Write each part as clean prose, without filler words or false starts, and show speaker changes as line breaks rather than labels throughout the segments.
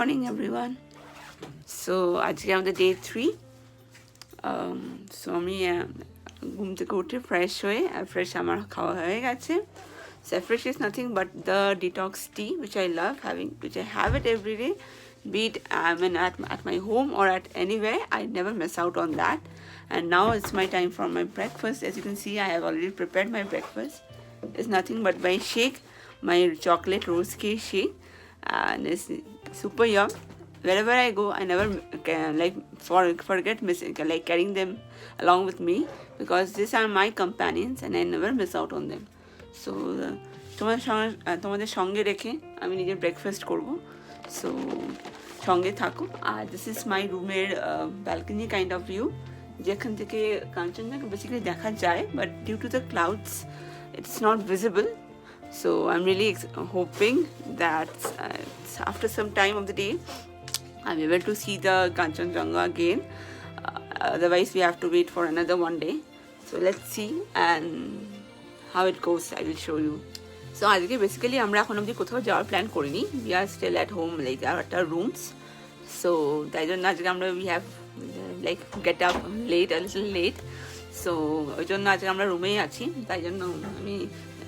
Morning everyone. So আজকে আমাদের day 3. So আমি ঘুম থেকে উঠে ফ্রেশ হয়ে ফ্রেশ আমার খাওয়া হয়ে গেছে. So fresh is nothing but the detox tea which I love having, which I have it every day, be it at my home or at anywhere. I never miss out on that. And now it's my time for my breakfast. As you can see, I have already prepared my breakfast. It's nothing but my shake, my chocolate rose cake shake, and it's super yum. Wherever I go, I never forget missing like carrying them along with me, because these are my companions and I never miss out on them. So তোমাদের সঙ্গে রেখে আমি নিজের breakfast করব. So সঙ্গে থাকো. আর this is my রুমের balcony kind of view, যেখান থেকে কাঞ্চনজঙ্ঘা বেসিক্যালি দেখা যায়, but due to the clouds it's not visible. So I'm really hoping that after some time of the day I'm able to see the Kanchenjunga again. Otherwise we have to wait for another one day. So let's see and how it goes. I will show you. So আজকে basically আমরা এখন অবধি কোথাও যাওয়ার plan করিনি. We are still at home, like at our rooms. So তাই জন্য আজকে আমরা we have like get up late, a little late. So ওই জন্য আজকে আমরা রুমেই আছি. তাই জন্য আমি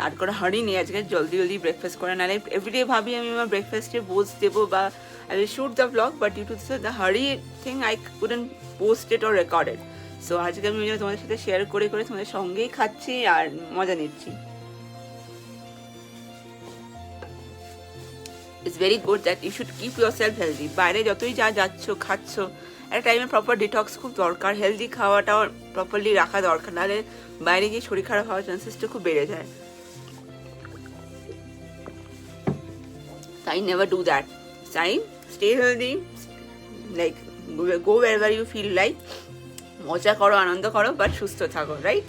আর করে হারি নেই আজকে, জলদি জলদি ব্রেকফাস্ট করে. নাহলে এভরিডে ভাবি আমি আমার ব্রেকফাস্টে পোজ দেবো বা I will shoot the vlog, but due to the hurry thing I couldn't post it or record it. So আজকে আমি তোমাদের সাথে শেয়ার করে করে তোমাদের সঙ্গেই খাচ্ছি আর মজা নিচ্ছি. It's very good that you should keep yourself healthy. বাইরে যতই যাচ্ছ খাচ্ছ, একটা টাইমে প্রপার ডিটক্স খুব দরকার. হেলদি খাওয়াটাও প্রপারলি রাখা দরকার, নাহলে বাইরে গিয়ে শরীর খারাপ হওয়ার চান্সেসটা খুব বেড়ে যায়. I never do that. So stay healthy, like go wherever you feel like. মজা করো, আনন্দ করো, বাট সুস্থ থাকো, রাইট?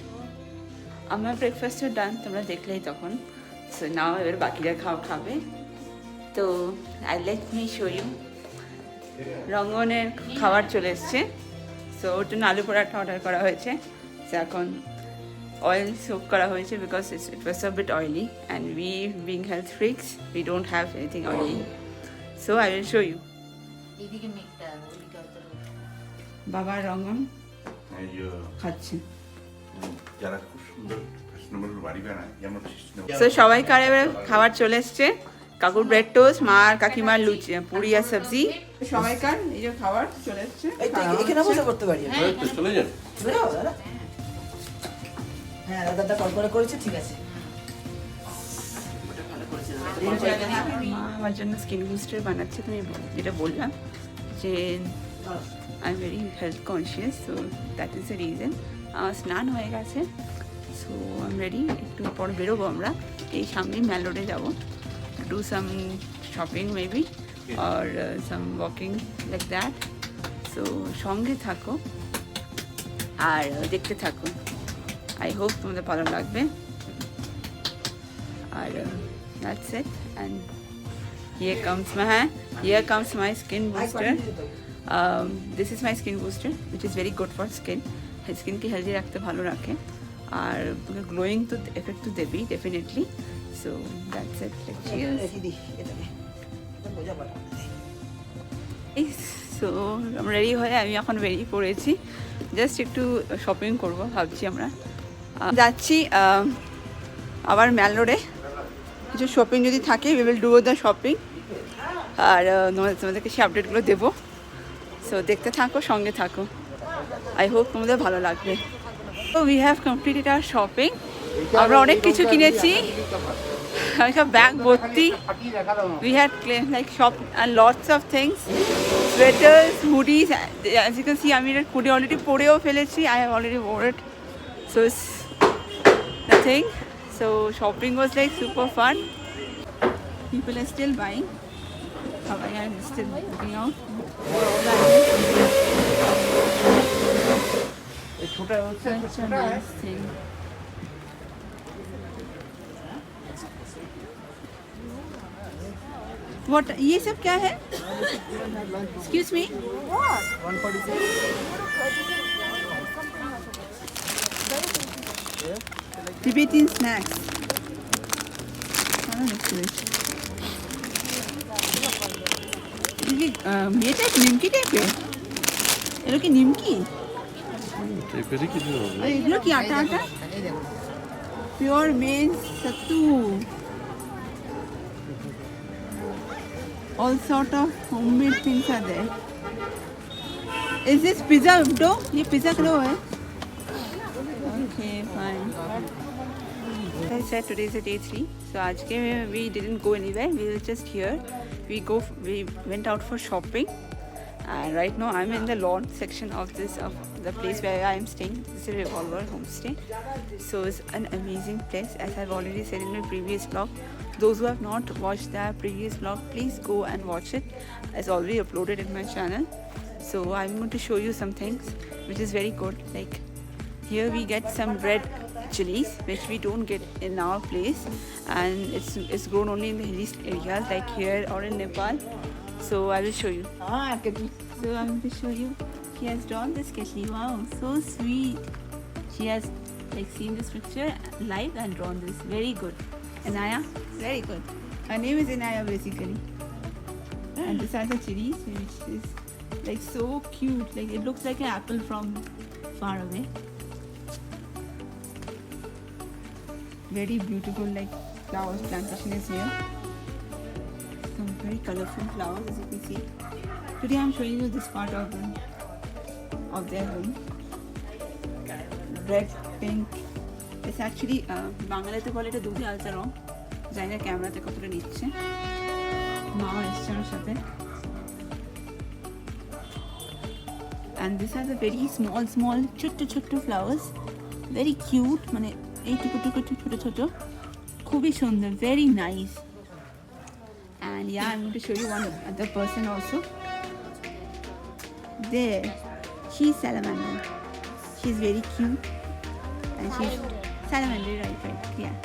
আমার ব্রেকফাস্টও ডান, তোমরা দেখলেই তখন. সো নাও এবার বাকিরা খাবে. তো I let me show you. রঙ্গনের খাবার চলে এসছে. সো ওর জন্য আলু পরাঠা অর্ডার করা হয়েছে. সো এখন oil soak করা হয়েছে because it was a bit oily, and we being health freaks, we don't have anything oily. So I will show you. বাবা রঙ্গন খাচ্ছে.
যারা খুব সুন্দর ফ্যাশনেবল বাড়ি বানায় যেমন
সো সবাইকার এবার খাবার চলে এসছে. কাকুর ব্রেড টোস্ট, মা আর কাকিমার লুচি, পুরি আর সবজি. সবাইকার এই যে খাবার চলে এসছে.
এখানে বসে করতে পারি.
চলে যান.
হ্যাঁ, দাদা কল করে করেছে, ঠিক আছে.
মা আমার জন্য স্কিন বুস্টার বানাচ্ছে. তুমি যেটা বললাম যে I am very health conscious, so that is the reason. আমার স্নান হয়ে গেছে. So I am ready. একটু পর বেরোবো আমরা. এই সামনেই ম্যাল রোডে যাবো, do some shopping maybe or some walking like that. So সঙ্গে থাকো আর দেখতে থাকো. I hope তোমাদের ভালো লাগবে. আর that's it. And here comes my skin booster. This is my skin booster which is very good for skin. Skin কে healthy রাখতে ভালো রাখে আর গ্লোয়িং তো এফেক্ট তো দেবেই definitely. So that's it. So আমরা রেডি হয়ে আমি এখন বেরিয়ে পড়েছি. জাস্ট একটু শপিং করবো ভাবছি. আমরা যাচ্ছি আবার ম্যাল রোডে. কিছু শপিং যদি থাকে we will do the shopping, আর তোমাদেরকে সেই আপডেটগুলো দেবো. সো দেখতে থাকো, সঙ্গে থাকো. আই হোপ তোমাদের ভালো লাগবে. তো we have completed our shopping. আমরা অনেক কিছু কিনেছি, সব ব্যাগ ভর্তি. We had like shop and lots of things, sweaters, hoodies. As you can see আমি এটা হুডি অলরেডি পরেও ফেলেছি. I have already worn it. So it's the thing. So shopping was like super fun. People are still buying. I am still looking out. Such a nice thing. What? ये सब क्या है? Excuse me. What? 146. Tibetan snacks. I don't know. ये ये type निमकी টাইপের এগুলো কি নিমকি
টাইপেরই কিছু হবে।
আর এগুলো কি আটা আটা pure maize sattu all sort of homemade things are there. Is this pizza dough? ये pizza dough है? Okay, fine. As I said, today is day 3. So आज के we didn't go anywhere. We were just here. We went out for shopping. And right now I'm in the lawn section of the place where I am staying. This is a Revolver homestay. So it's an amazing place, as I've already said in my previous vlog. Those who have not watched the previous vlog, please go and watch it. It's already uploaded in my channel. So I'm going to show you some things which is very good. Like here we get some red chilies which we don't get in our place, and it's grown only in the hilly areas like here or in Nepal. So I will show you. So I'm going to show you. She has drawn this kettle. Wow, so sweet. She has like seen this picture live and drawn this. Very good. Anaya, very good. Her name is Anaya basically. And these are the chilies, which is like so cute. Like it looks like an apple from far away. Very beautiful, like flowers plantation is here. Some very colorful flowers, as you can see. Today I'm showing you this part of their home. Red, pink. It's actually বাংলাতে বলে এটা দুধে আলতা রং, জানি না ক্যামেরাতে কতটা নিচ্ছে। মা এসছে আমার সাথে। And these are the very small ছোট্ট flowers, very cute, মানে এই টুকু ছোট খুবই সুন্দর, very nice. And yeah, I'm going to show you one other person also. There, she's salamander. She's very cute, and she's salamander, right? Yeah.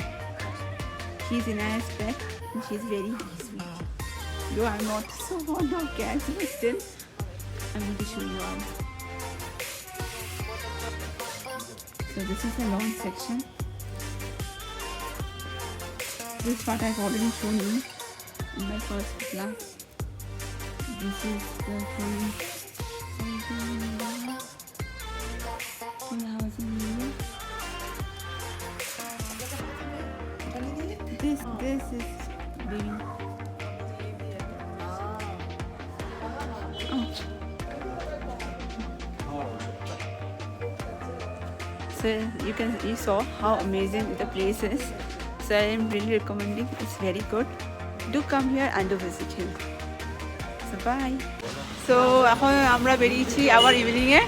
She's in a pet, and she's very sweet. Though I'm not so fond of cats, but still, I'm going to show you all. So this is the lawn section. This part I've already shown you in my first class. This is the full housing area. This is baby. So you saw how amazing the place is. So I am really recommending. It's very good. Do come here and do visit him. So bye. So এখন আমরা বেরিয়েছি আবার ইভিনিংয়ে।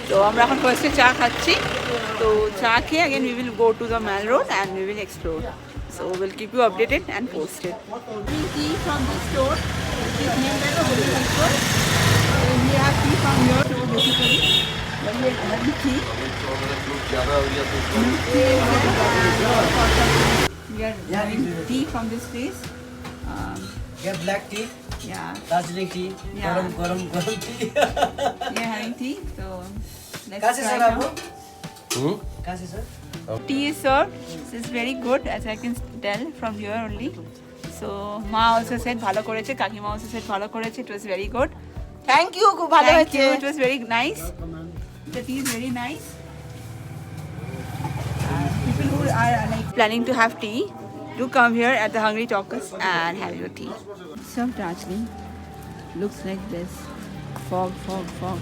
তো আমরা এখন ফার্স্টে চা খাচ্ছি। তো চা খেয়ে again we will go to the Mall Road and we will explore. So we'll keep you updated and posted. Tea from this store, which is named as a Holy Store. So we have tea from here. So basically, we are having tea. We are having tea from this place.
Yeah, black tea,
Yeah,
Darjeeling tea,
Yeah.
garam tea.
we are having tea. So let's
Kaise
try
sir
now.
aapko? Kaise sir?
Tea is served. This is very good, as I can tell from here only. So Ma also said ভালো করেছে, কাকিমা also said ভালো করেছে. It was very good.
Thank you, খুব ভালো
Thank
হয়েছে।
you. It was very nice. The tea is very nice. People who are like planning to have tea, do come here at the Hungry Talkers and have your tea. Some Darjeeling looks like this. Foggy fog.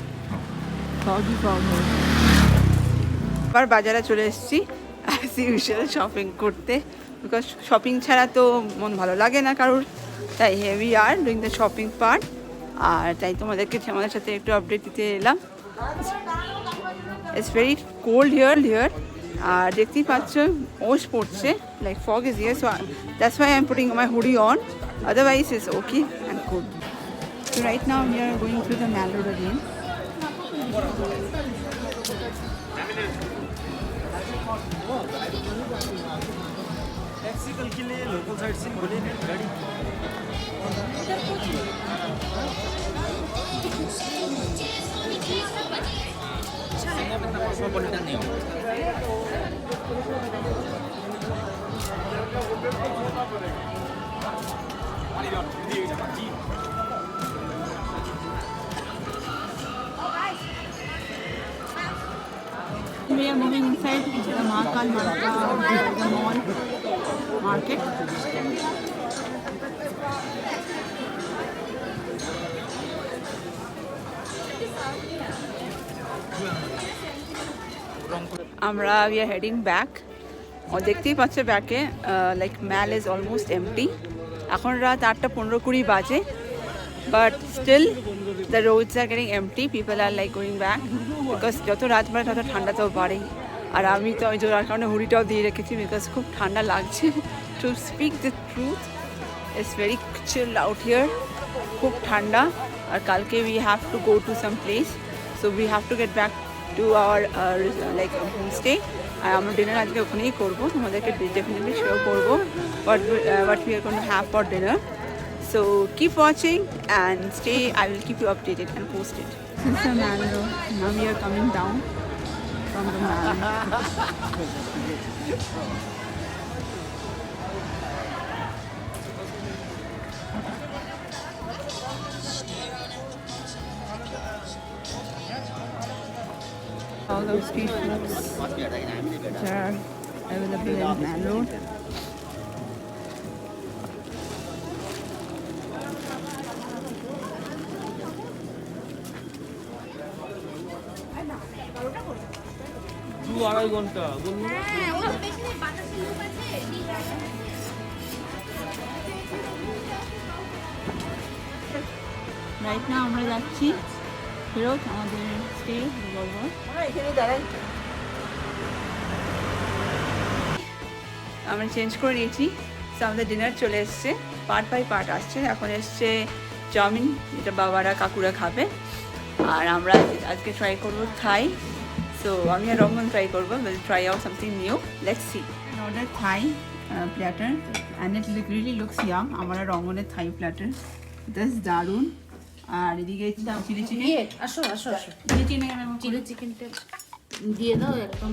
আবার বাজারে চলে এসেছি as usual shopping করতে, because shopping ছাড়া তো মন ভালো লাগে না কারোর, তাই here we are doing the shopping part. আর তাই তোমাদেরকে আমাদের সাথে একটু আপডেট দিতে এলাম। It's very cold here. আর দেখতেই পাচ্ছ ওশ পড়ছে, like fog is here, so that's why I'm putting my hoodie on. Otherwise it's okay and good. So right now we are going through the Mall Road again.
Taxi के लिए local side से बोले गाड़ी cosmopolitan नहीं होगा
we are moving inside the Mahakal the mall market. আমরা we are heading back. দেখতেই পাচ্ছ ব্যাকে like mall is almost empty. এখন রাত 8:15-20 বাজে, but still the roads are getting empty, people are like going back because যত রাত বাড়ে তত ঠান্ডাটাও বাড়ে। আর আমি তো ওই যার কারণে হুডিটাও দিয়ে রেখেছি বিকজ খুব ঠান্ডা লাগছে। To speak the truth it's very chill out here, খুব ঠান্ডা। আর কালকে we have to go to some place, so we have to get back to our like homestay. আর আমরা ডিনার আজকে ওখানেই করবো, তোমাদেরকে ডেফিনেটলি শেয়ার করবো what we are going to have for dinner. So keep watching and stay. I will keep you updated and posted. This is the mango. Now we are coming down from the mango. All those street foods which are available in Man Road. Right now আমরা যাচ্ছি ফেরত আমাদের stay বলবো। আমরা change করে নিয়েছি, so আমাদের dinner চলে এসছে, পার্ট বাই পার্ট আসছে। এখন এসছে চাউমিন, যেটা বাবারা কাকুরা খাবে, আর আমরা আজকে ট্রাই করবো থাই। সো আমি আর রঙ্গন ট্রাই করবো, will try out something new, let's see. Order Thai platter and it really looks yum. আমার আর রঙ্গনের থাই প্ল্যাটার জাস্ট দারুণ। আর এদিকে চিলি চিকেন,
আসো আসো আসো
চিলি চিকেন
চিলি চিকেনটা দিয়ে দাও একদম।